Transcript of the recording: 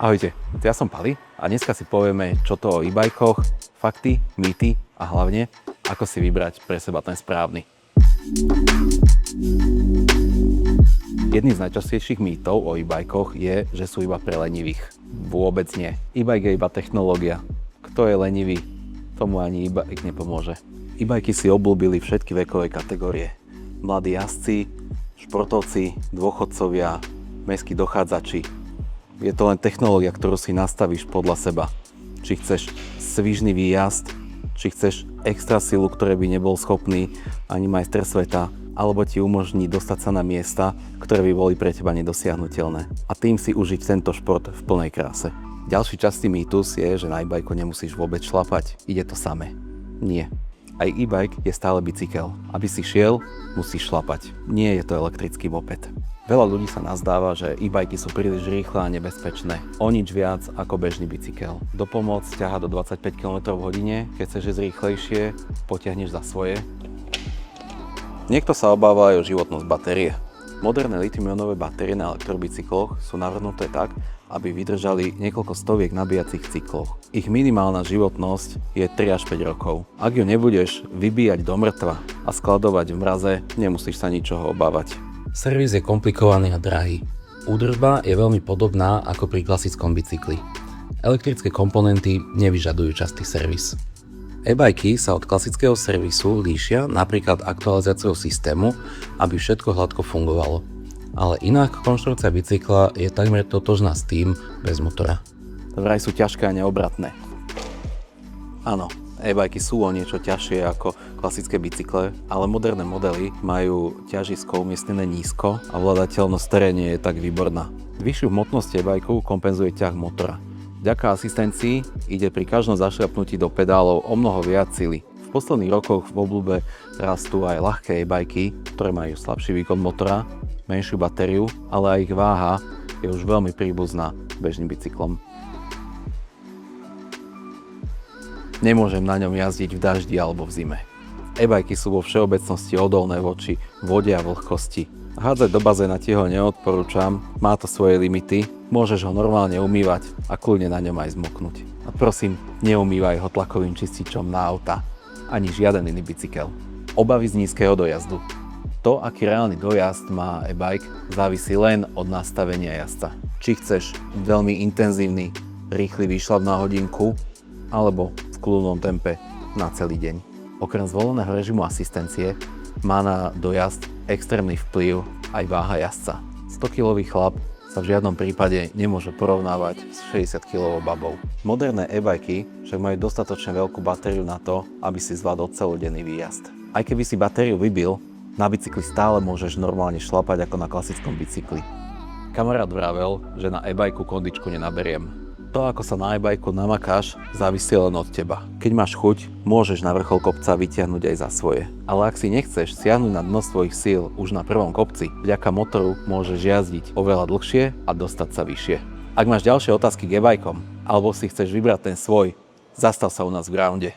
Ahojte, ja som Pali a dneska si povieme, čo to o e-bajkoch, fakty, mýty a hlavne, ako si vybrať pre seba ten správny. Jedným z najčastejších mýtov o e-bajkoch je, že sú iba pre lenivých. Vôbec nie. E-bike je iba technológia. Kto je lenivý, tomu ani e-bike nepomôže. E-bajky si obľúbili všetky vekové kategórie. Mladí jazdci, športovci, dôchodcovia, mestskí dochádzači. Je to len technológia, ktorú si nastavíš podľa seba. Či chceš svižný výjazd, či chceš extra silu, ktoré by nebol schopný ani majster sveta, alebo ti umožní dostať sa na miesta, ktoré by boli pre teba nedosiahnuteľné. A tým si užiť tento šport v plnej kráse. Ďalší častý mýtus je, že na e-bajku nemusíš vôbec šlapať. Ide to samé. Nie. Aj e-bike je stále bicykel. Aby si šiel, musíš šlapať. Nie je to elektrický moped. Veľa ľudí sa nazdáva, že e-bajky sú príliš rýchle a nebezpečné. O nič viac ako bežný bicykel. Do pomoc ťaha do 25 km/h, keď chceš ísť rýchlejšie, potiahneš za svoje. Niekto sa obáva aj o životnosť batérie. Moderné litium-ionové batérie na elektrobicykloch sú navrhnuté tak, aby vydržali niekoľko stoviek nabíjacích cyklov. Ich minimálna životnosť je 3 až 5 rokov. Ak ju nebudeš vybíjať do mŕtva a skladovať v mraze, nemusíš sa ničoho obávať. Servis je komplikovaný a drahý. Údržba je veľmi podobná ako pri klasickom bicykli. Elektrické komponenty nevyžadujú častý servis. E-bajky sa od klasického servisu líšia napríklad aktualizáciou systému, aby všetko hladko fungovalo. Ale inak konštrukcia bicykla je takmer totožná s tým bez motora. Vraj sú ťažké a neobratné. Áno, e-bajky sú o niečo ťažšie ako klasické bicykle, ale moderné modely majú ťažisko umiestnené nízko a ovládateľnosť v teréne je tak výborná. Vyššiu hmotnosť e-bajku kompenzuje ťah motora. Vďaka asistencii ide pri každom zašľapnutí do pedálov o mnoho viac sily. V posledných rokoch v obľúbe rastú aj ľahké e-bajky, ktoré majú slabší výkon motora, menšiu batériu, ale aj ich váha je už veľmi príbuzná bežným bicyklom. Nemôžem na ňom jazdiť v daždi alebo v zime. E-bajky sú vo všeobecnosti odolné voči vode a vlhkosti. Hádzať do bazéna ti ho neodporúčam, má to svoje limity, môžeš ho normálne umývať a kľudne na ňom aj zmoknúť. A prosím, neumývaj ho tlakovým čističom na auta, ani žiaden iný bicykel. Obavy z nízkeho dojazdu. To, aký reálny dojazd má e-bike, závisí len od nastavenia jazdca. Či chceš veľmi intenzívny, rýchly výšľap na hodinku, alebo v kľudnom tempe na celý deň. Okrem zvoleného režimu asistencie má na dojazd extrémny vplyv aj váha jazdca. 100-kilový chlap sa v žiadnom prípade nemôže porovnávať s 60-kilovou babou. Moderné e-bajky však majú dostatočne veľkú batériu na to, aby si zvládol celodenný výjazd. Aj keby si batériu vybil, na bicykli stále môžeš normálne šlapať ako na klasickom bicykli. Kamarát vravel, že na e-bajku kondičku nenaberiem. To, ako sa na e-bajku namakáš, závisí len od teba. Keď máš chuť, môžeš na vrchol kopca vytiahnuť aj za svoje. Ale ak si nechceš siahnuť na dno svojich síl už na prvom kopci, vďaka motoru môžeš jazdiť oveľa dlhšie a dostať sa vyššie. Ak máš ďalšie otázky k e-bajkom, alebo si chceš vybrať ten svoj, zastav sa u nás v grounde.